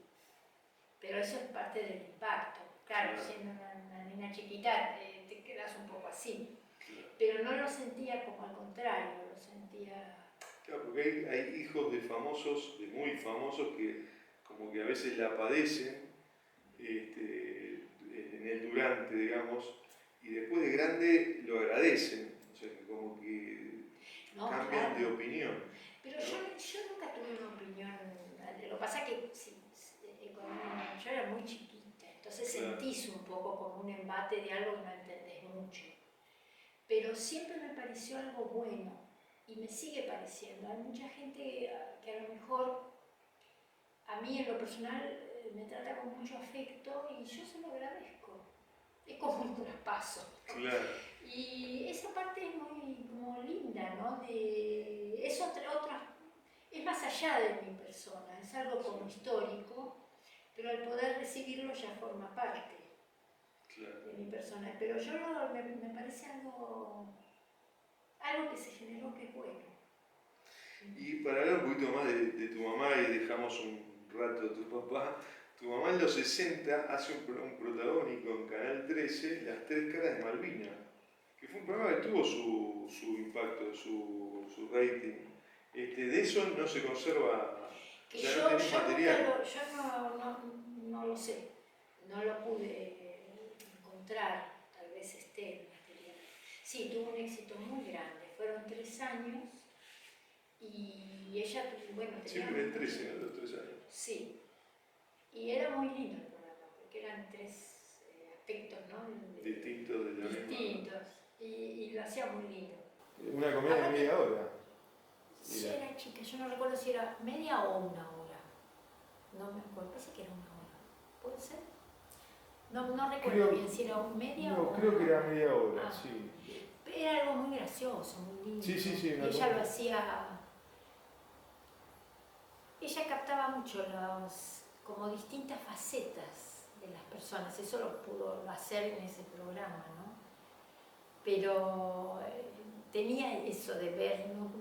Pero eso es parte del impacto. Claro, siendo una niña chiquita te quedas un poco así. Pero no lo sentía como al contrario, lo sentía... Claro, porque hay hijos de famosos, de muy famosos, que como que a veces la padecen en el durante, digamos, y después de grande lo agradecen. O sea, que como que cambian de opinión. Pero ¿no? yo nunca tuve una opinión. Lo que pasa es que yo era muy chiquita, entonces sentís un poco como un embate de algo que no entendés mucho. Pero siempre me pareció algo bueno y me sigue pareciendo. Hay mucha gente que a lo mejor a mí en lo personal me trata con mucho afecto y yo se lo agradezco. Es como un traspaso. Claro. Y esa parte es muy como linda, ¿no? Es es más allá de mi persona, es algo como histórico, pero al poder recibirlo ya forma parte de mi persona. Pero me parece algo que se generó que es bueno. Y para hablar un poquito más de tu mamá y dejamos un rato tu papá, tu mamá en los 60 hace un protagónico en Canal 13, Las Tres Caras de Malvinas, que fue un programa que tuvo su impacto, su rating. De eso no se conserva, Que ya yo, no tenés yo material. no lo sé, no lo pude encontrar, tal vez esté el material. Sí, tuvo un éxito muy grande, fueron 3 años y ella, bueno, tenía... Siempre en 13, ¿no? Los 3 años. Sí, y era muy lindo el programa, porque eran 3 aspectos, ¿no? Distintos de la misma. Distintos, y lo hacía muy lindo. Una comedia de media hora. Sí, era chica, yo no recuerdo si era media o 1 hora. No me acuerdo, parece que era 1 hora. ¿Puede ser? No recuerdo bien si era media o 1 hora. No, creo que era media hora, Ah, sí. era algo muy gracioso, muy lindo. Sí. Y ella lo hacía... Ella captaba mucho como distintas facetas de las personas. Eso lo pudo hacer en ese programa, ¿no? Pero tenía eso de ver, ¿no?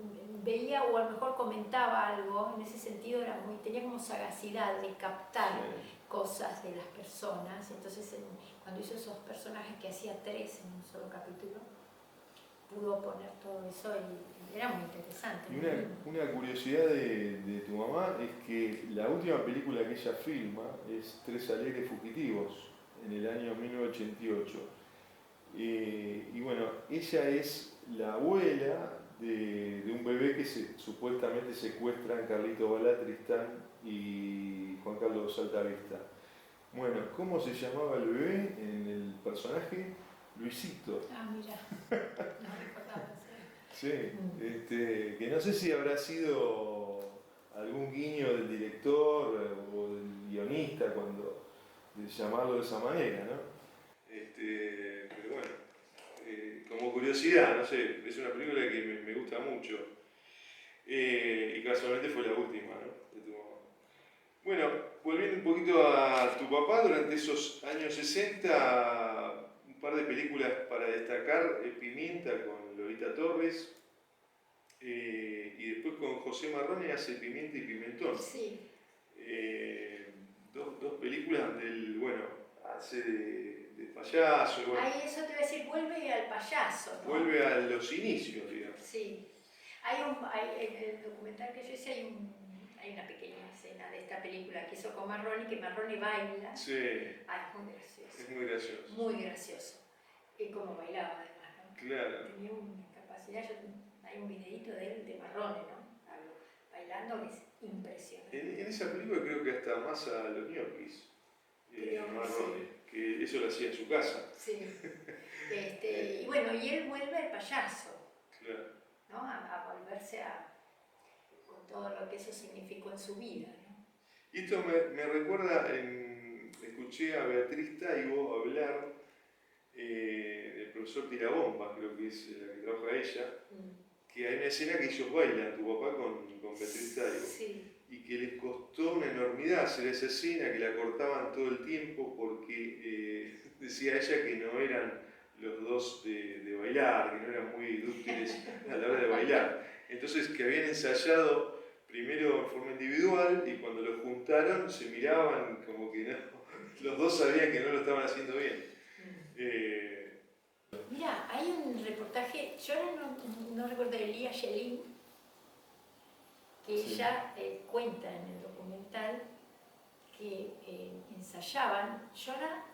Veía o a lo mejor comentaba algo, en ese sentido tenía como sagacidad de captar cosas de las personas. Entonces cuando hizo esos personajes que hacía 3 en un solo capítulo, pudo poner todo eso y era muy interesante. Y una curiosidad de tu mamá es que la última película que ella filma es Tres alegres fugitivos, en el año 1988. Y bueno, ella es la abuela de un bebé que supuestamente secuestran Carlito Balá Tristán y Juan Carlos Altavista. Bueno, ¿cómo se llamaba el bebé en el personaje? Luisito. Ah, mira, no recordaba eso. Sí, que no sé si habrá sido algún guiño del director o del guionista de llamarlo de esa manera, ¿no? Pero bueno, como curiosidad, no sé, es una película que me gusta mucho y casualmente fue la última, ¿no? De tu mamá. Bueno, volviendo un poquito a tu papá, durante esos años 60, un par de películas para destacar, Pimienta con Lolita Torres, y después con José Marrone hace Pimienta y Pimentón. Sí. Dos películas donde él, bueno, hace de payaso. Bueno, ahí eso te voy a decir, vuelve al payaso, ¿no? Vuelve a los inicios, digamos. Sí. En el documental que yo hice hay una pequeña escena de esta película que hizo con Marrone, que Marrone baila. Sí. Es muy gracioso. Es muy gracioso. Muy gracioso. Y como bailaba además, ¿no? Claro. Tenía una capacidad, hay un videíto de él, de Marrone, ¿no? Bailando, que es impresionante. En esa película creo que hasta más a los ñoquis, Marrone, sí. Que eso lo hacía en su casa. Sí. Y bueno, y él vuelve al payaso. Claro. ¿No? A volverse con todo lo que eso significó en su vida, ¿no? Y esto me recuerda, escuché a Beatriz Taibo hablar del profesor Tirabomba, creo que es la que trabaja ella, que hay una escena que ellos bailan, tu papá con Beatriz Taibo, sí. Y que les costó una enormidad hacer esa escena, que la cortaban todo el tiempo porque decía ella que no eran los dos de bailar, que no eran muy dúctiles a la hora de bailar. Entonces que habían ensayado primero en forma individual y cuando lo juntaron se miraban como que no, los dos sabían que no lo estaban haciendo bien. Mira, hay un reportaje, yo no recuerdo, de Lía Yelin, que sí. ella cuenta en el documental que ensayaban. Yo ahora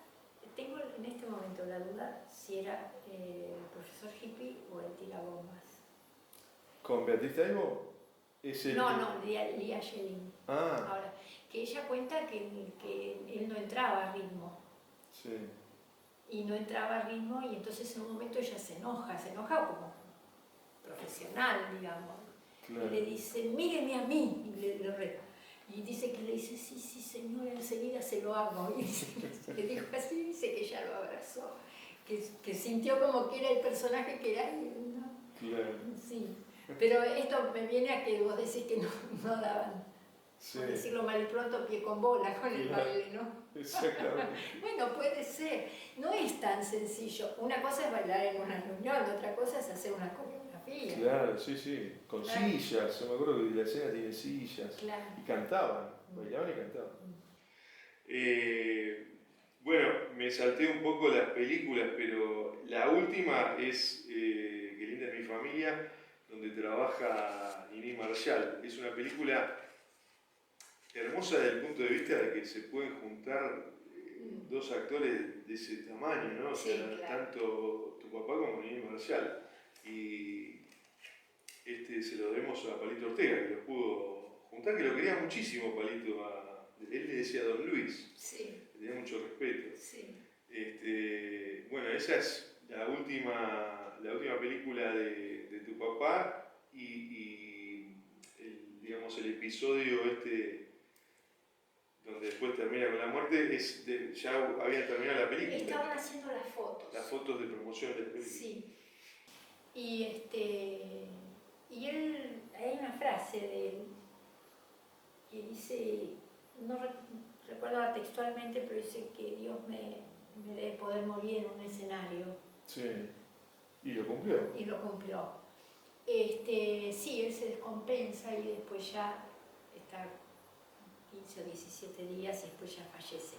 tengo en este momento la duda si era el profesor Hippie o el Tirabombas. ¿Con Beatriz Taibo? No, Lía Yelin. Ah. Ahora, que ella cuenta que él no entraba a ritmo. Sí. Y no entraba a ritmo y entonces en un momento ella se enoja como profesional, digamos. Claro. Y le dice, míreme a mí, y le reta. Y dice que le dice, sí, señora, enseguida se lo hago. Y le dijo así, dice que ella lo abrazó, que sintió como que era el personaje que era él, ¿no? Claro. Sí. Pero esto me viene a que vos decís que no daban, sí. Por decirlo mal y pronto, pie con bola con el baile, ¿no? Exactamente. Bueno, puede ser. No es tan sencillo. Una cosa es bailar en una reunión, otra cosa es hacer una coreografía. coreografía. Claro, sí, con sillas, yo me acuerdo que la escena tiene sillas, Claro. y cantaban, bailaban y cantaban. Bueno, me salté un poco las películas, pero la última es Qué linda es mi familia, donde trabaja Nini Marshall. Es una película hermosa desde el punto de vista de que se pueden juntar dos actores de ese tamaño, ¿no? O sea, claro. tanto tu papá como Nini Marshall. Y se lo debemos a Palito Ortega, que lo pudo juntar, que lo quería muchísimo Palito. Él le decía Don Luis, le tenía mucho respeto. Bueno, esa es la última película de tu papá y digamos, el episodio donde después termina con la muerte, ya habían terminado la película. Estaban haciendo las fotos. Las fotos de promoción de la película. Sí. Y él, hay una frase de él que dice, no recuerdo textualmente, pero dice que Dios me debe poder morir en un escenario. Sí, y lo cumplió. Y lo cumplió. Sí, él se descompensa y después ya está 15 o 17 días y después ya fallece.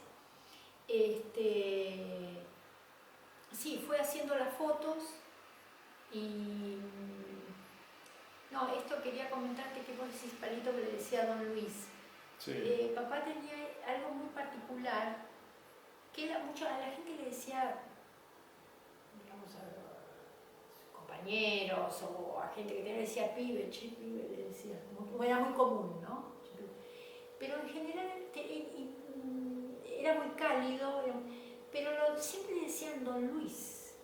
Sí, fue haciendo las fotos y... No, esto quería comentarte que vos decís, Palito, que le decía a Don Luis. Sí. Papá tenía algo muy particular, que a la gente le decía, digamos, a sus compañeros o a gente que tenía, le decía pibe, le decía, era muy común, ¿no? Pero en general era muy cálido, pero siempre le decían Don Luis,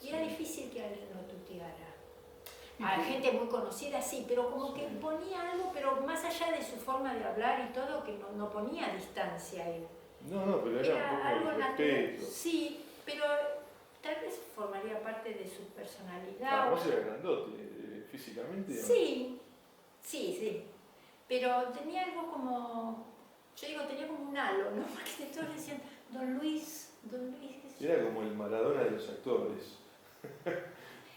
y era difícil que alguien lo tuteara. A gente muy conocida sí, pero como que ponía algo, pero más allá de su forma de hablar y todo, que no ponía distancia a él. No, pero era un poco algo de natural. respeto. Sí, pero tal vez formaría parte de su personalidad. Además era grandote, físicamente. Sí. Pero tenía algo como, yo digo, tenía como un halo, ¿no? Porque todos decían, Don Luis, qué sé yo. Era como el Maradona de los actores.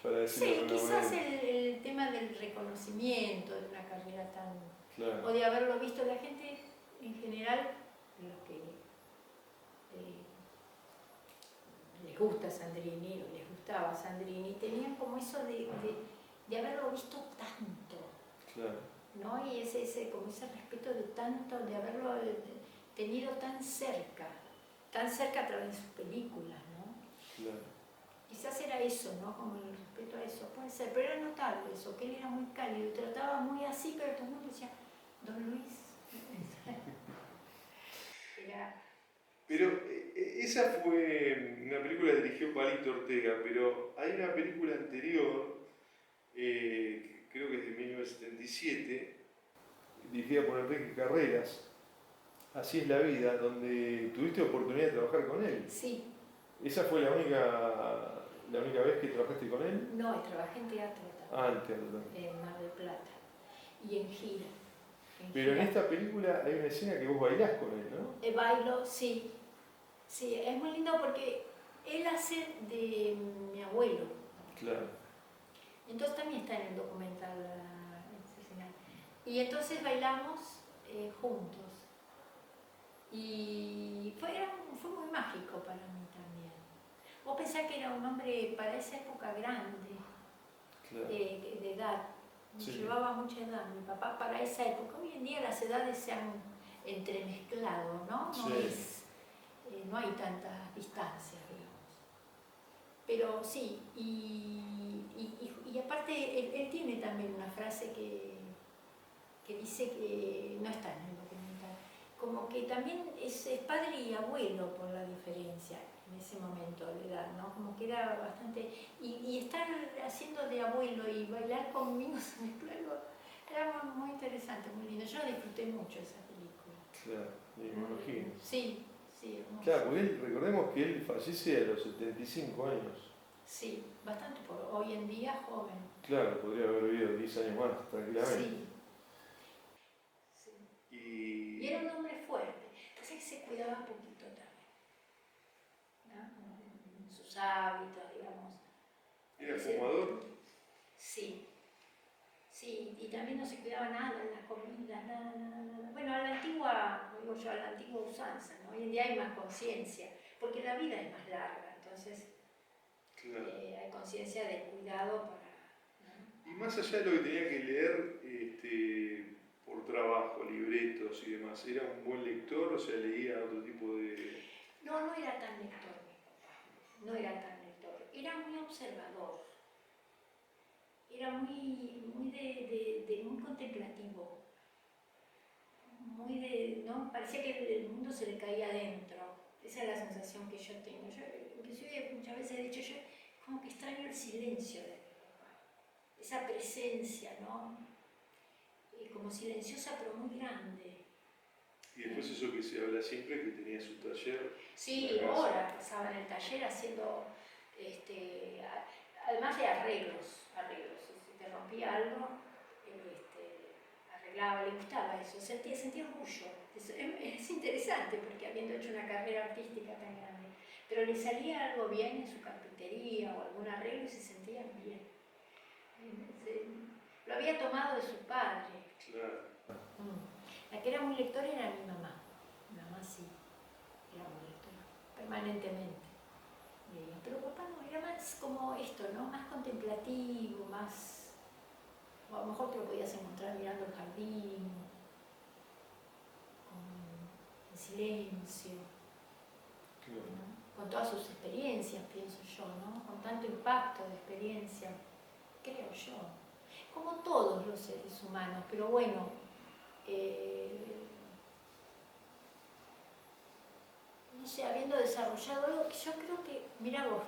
Para decirlo de quizás manera. el tema del reconocimiento de una carrera tan... Claro. O de haberlo visto la gente en general, los que les gusta Sandrini, o les gustaba Sandrini, tenían como eso de haberlo visto tanto. Claro. ¿No? Y como ese respeto de tanto, de haberlo tenido tan cerca a través de sus películas, ¿no? Claro. Quizás era eso, ¿no? Como el respeto a eso, puede ser, pero era notable eso, que él era muy cálido y trataba muy así, pero todo el mundo decía, Don Luis. Pero esa fue una película que dirigió Palito Ortega, pero hay una película anterior, creo que es de 1977, dirigida por Enrique Carreras, Así es la vida, donde tuviste oportunidad de trabajar con él. Sí. ¿Esa fue la única vez que trabajaste con él? No, trabajé en teatro también. Ah, en teatro también. En Mar del Plata. Y en gira. Pero en esta película hay una escena que vos bailás con él, ¿no? Bailo, sí. Sí, es muy lindo porque él hace de mi abuelo. Claro. Entonces también está en el documental ese final. Y entonces bailamos juntos. Y fue muy mágico para mí también. Vos pensás que era un hombre para esa época grande, claro. De edad, sí. Llevaba mucha edad mi papá para esa época. Hoy en día las edades se han entremezclado, ¿no? No hay tantas distancias, digamos. Pero sí, y aparte él tiene también una frase que dice que no está en el documental, como que también es padre y abuelo por la diferencia en ese momento de edad, ¿no? Como que era bastante... Y estar haciendo de abuelo y bailar conmigo se mezcló algo, era muy interesante, muy lindo. Yo disfruté mucho esa película. Claro, me imagino. Sí, hermoso. Claro, porque recordemos que él fallece a los 75 años. Sí, bastante hoy en día joven. Claro, podría haber vivido 10 años más, tranquilamente. Sí. Y era un hombre fuerte, así que se cuidaba poquito también, ¿no? En sus hábitos, digamos. ¿Era fumador? Sí, Sí, y también no se cuidaba nada en las comidas, nada, nada, nada. Bueno, a la antigua, digo yo, a la antigua usanza, ¿no? Hoy en día hay más conciencia, porque la vida es más larga, entonces Claro. hay conciencia de cuidado para... ¿no? Y más allá de lo que tenía que leer por trabajo, libretos y demás, ¿era un buen lector? O sea, leía otro tipo de... No, no era tan lector mi papá, no era tan lector, era muy observador, era muy contemplativo, muy de, ¿no? Parecía que el mundo se le caía adentro. Esa es la sensación que yo tengo. Yo, inclusive muchas veces he dicho, yo como que extraño el silencio de mi papá, esa presencia, ¿no? Como silenciosa pero muy grande. Y después eso que se habla siempre, que tenía su taller. Sí, horas pasaba en el taller haciendo, además de arreglos. Si te rompía algo, arreglaba, le gustaba eso, sentía orgullo. Es interesante porque habiendo hecho una carrera artística tan grande, pero le salía algo bien en su carpintería o algún arreglo y se sentían bien. Lo había tomado de su padre. Claro. La que era muy lectora era mi mamá. Mi mamá sí, era muy lectora, permanentemente. Pero papá no, era más como esto, ¿no? Más contemplativo, más... O a lo mejor te lo podías encontrar mirando el jardín, en silencio, Claro. ¿no? Con todas sus experiencias, pienso yo, ¿no? Con tanto impacto de experiencia, creo yo. Como todos los seres humanos, pero bueno, no sé, habiendo desarrollado algo que yo creo que, mira vos,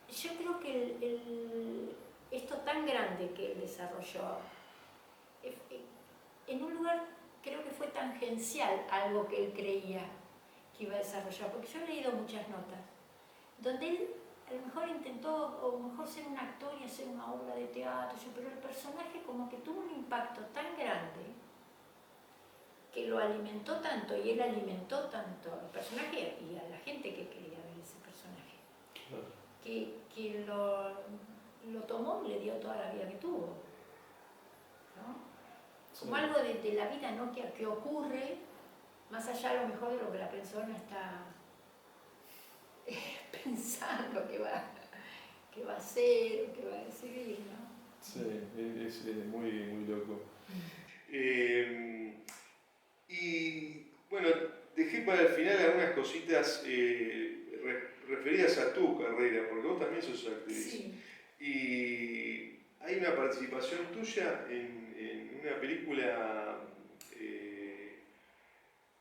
yo creo que esto tan grande que él desarrolló, en un lugar creo que fue tangencial algo que él creía que iba a desarrollar, porque yo he leído muchas notas, donde él a lo mejor intentó, o a lo mejor ser un actor y hacer una obra de teatro, pero el personaje como que tuvo un impacto tan grande, que lo alimentó tanto y él alimentó tanto al personaje y a la gente que quería ver ese personaje, que lo tomó y le dio toda la vida que tuvo, ¿no? Como algo de la vida, ¿no? que ocurre más allá a lo mejor de lo que la persona está pensando que va a hacer o que va a decidir, ¿no? Sí, es muy, muy loco. Y bueno, dejé para el final algunas cositas referidas a tu carrera, porque vos también sos actriz. Sí. Y hay una participación tuya en una película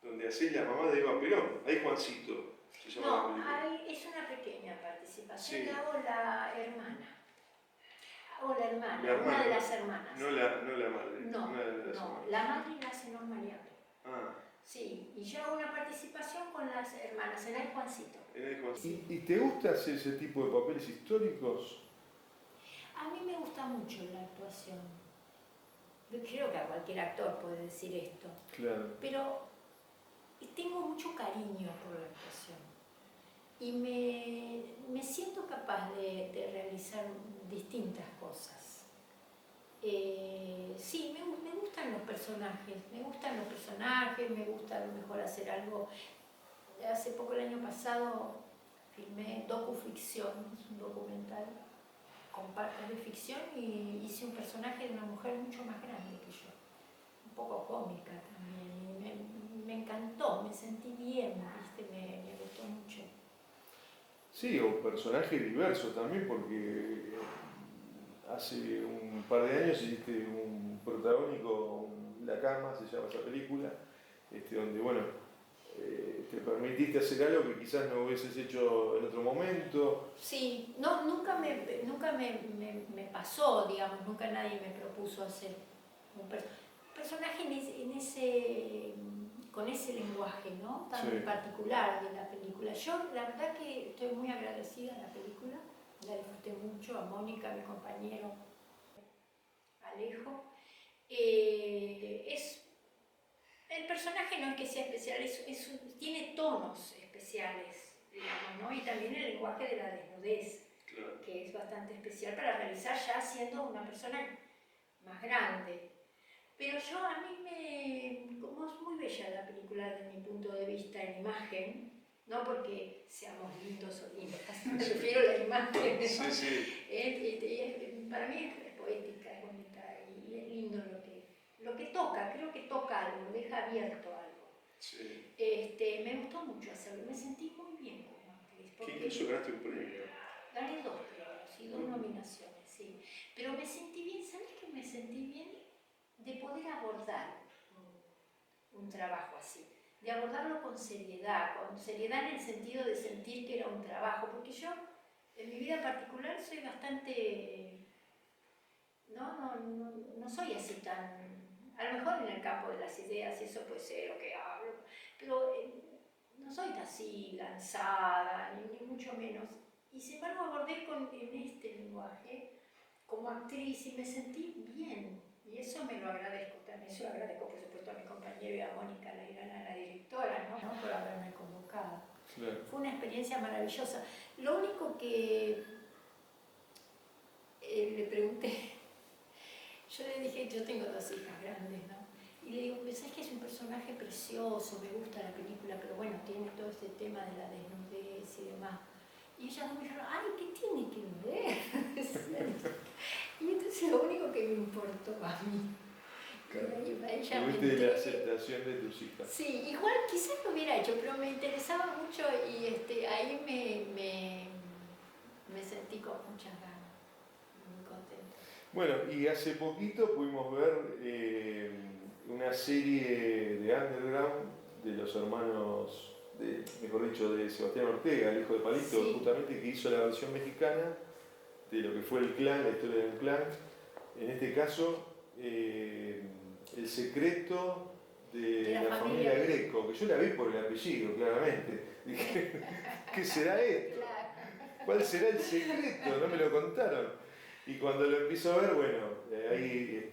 donde hacés la mamá de Eva Perón. Ahí Juancito se llama la película. Es una pequeña participación, Sí. le hago la hermana. La hermana, una de las hermanas. No la madre. No, una de las no, la madre la hace Norma Liable. Ah. Sí, y yo hago una participación con las hermanas, en el Juancito. ¿Y te gusta hacer ese tipo de papeles históricos? A mí me gusta mucho la actuación. Yo creo que a cualquier actor puede decir esto. Claro. Pero tengo mucho cariño por la actuación. Y me siento capaz de realizar distintas cosas. Sí, me gustan los personajes, me gusta a lo mejor hacer algo. Hace poco, el año pasado, filmé docuficción, es un documental con partes de ficción, y hice un personaje de una mujer mucho más grande que yo, un poco cómica también, y me encantó, me sentí bien, ¿viste? Me gustó mucho. Sí, o personaje diverso también, porque hace un par de años hiciste un protagónico, La Cama, se llama esa película, donde, bueno, te permitiste hacer algo que quizás no hubieses hecho en otro momento. Sí, no, nunca me pasó, digamos, nunca nadie me propuso hacer un personaje con ese lenguaje, ¿no? Tan particular de la película. Yo, la verdad que estoy muy agradecida a la película, la disfruté mucho, a Mónica, a mi compañero Alejo. El personaje no es que sea especial, tiene tonos especiales, digamos, ¿no? Y también el lenguaje de la desnudez. claro, que es bastante especial para realizar ya siendo una persona más grande. Pero a mí como es muy bella la película desde mi punto de vista en imagen, no porque seamos lindos o lindas, me refiero a la imagen, ¿no? sí, sí. Para mí es poética, es bonita y es lindo lo que toca, creo que toca algo, deja abierto algo. Sí. Me gustó mucho hacerlo, me sentí muy bien como actriz. Que incluso ganaste un premio. Gané 2 premios y 2 nominaciones, sí. Pero me sentí bien, ¿sabes qué? Me sentí bien de poder abordar un trabajo así, de abordarlo con seriedad en el sentido de sentir que era un trabajo, porque yo en mi vida particular soy bastante, no soy así tan, a lo mejor en el campo de las ideas eso puede ser lo que hablo, pero no soy así lanzada, ni mucho menos, y sin embargo abordé en este lenguaje como actriz y me sentí bien. Y eso me lo agradezco también, eso lo agradezco por supuesto a mi compañera y a Mónica Leirana, la directora, ¿no? Por haberme convocado. Claro. Fue una experiencia maravillosa. Lo único que le pregunté, yo le dije, yo tengo 2 hijas grandes, ¿no? Y le digo, ¿sabes que es un personaje precioso? Me gusta la película, pero bueno, tiene todo este tema de la desnudez y demás. Y ellas me dijeron, ay, ¿qué tiene que ver? Y entonces lo único que me importó a mí, Tuviste la aceptación de tus hijas. Sí, igual quizás lo hubiera hecho, pero me interesaba mucho y ahí me sentí con muchas ganas, muy contenta. Bueno, y hace poquito pudimos ver una serie de Underground de los hermanos, mejor dicho, de Sebastián Ortega, el hijo de Palito, Sí. justamente, que hizo la versión mexicana de lo que fue el clan, la historia de un clan. En este caso, el secreto de la familia Greco, que yo la vi por el apellido, claramente. Dije, ¿qué será esto? ¿Cuál será el secreto? No me lo contaron. Y cuando lo empiezo a ver, bueno, ahí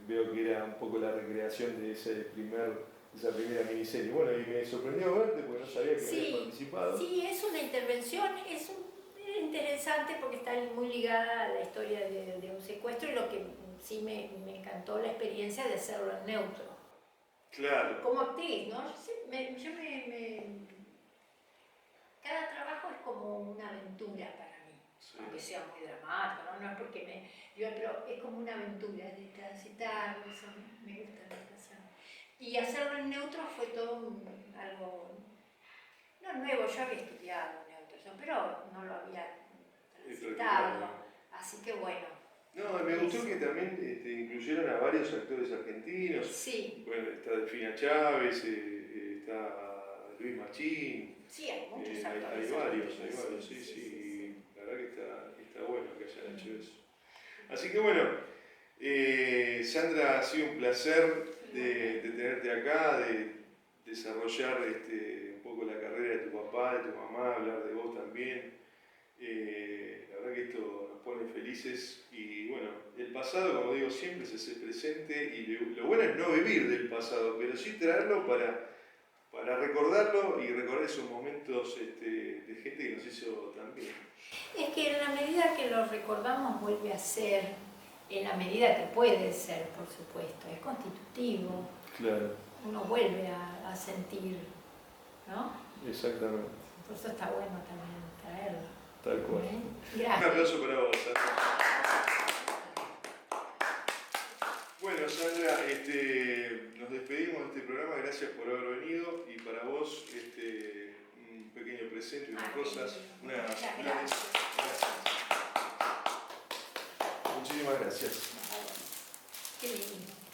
veo que era un poco la recreación de esa primera miniserie. Bueno, y me sorprendió verte porque no sabía que habías participado. Sí, es una intervención, es interesante porque está muy ligada a la historia de un secuestro y lo que sí me encantó la experiencia de hacerlo en neutro. Claro. Como actriz, ¿no? Cada trabajo es como una aventura para mí, sí. Aunque sea muy dramático, no es porque pero es como una aventura de transitar, eso me gusta la actuación. Y hacerlo en neutro fue todo algo, no nuevo, yo había estudiado neutro, pero no lo había transitado, así que bueno. No, me gustó que también incluyeron a varios actores argentinos. Sí. Bueno, está Delfina Chávez, está Luis Machín. Sí, hay muchos actores. Hay varios, sí. La verdad que está bueno que hayan hecho eso. Así que bueno, Sandra, ha sido un placer de tenerte acá, de desarrollar un poco la carrera de tu papá, de tu mamá, hablar de vos también. La verdad que esto nos pone felices y bueno, el pasado, como digo siempre, se hace presente y lo bueno es no vivir del pasado, pero sí traerlo para recordarlo y recordar esos momentos de gente que nos hizo tan bien. Es que en la medida que lo recordamos vuelve a ser, en la medida que puede ser, por supuesto, es constitutivo. Claro. Uno vuelve a sentir, ¿no? Exactamente. Por eso está bueno también traerlo. Tal cual. Gracias. Un aplauso para vos, Sandra. Bueno, Sandra, nos despedimos de este programa, gracias por haber venido y para vos un pequeño presente, unas cosas, unas flores. Gracias. Muchísimas gracias. Qué lindo.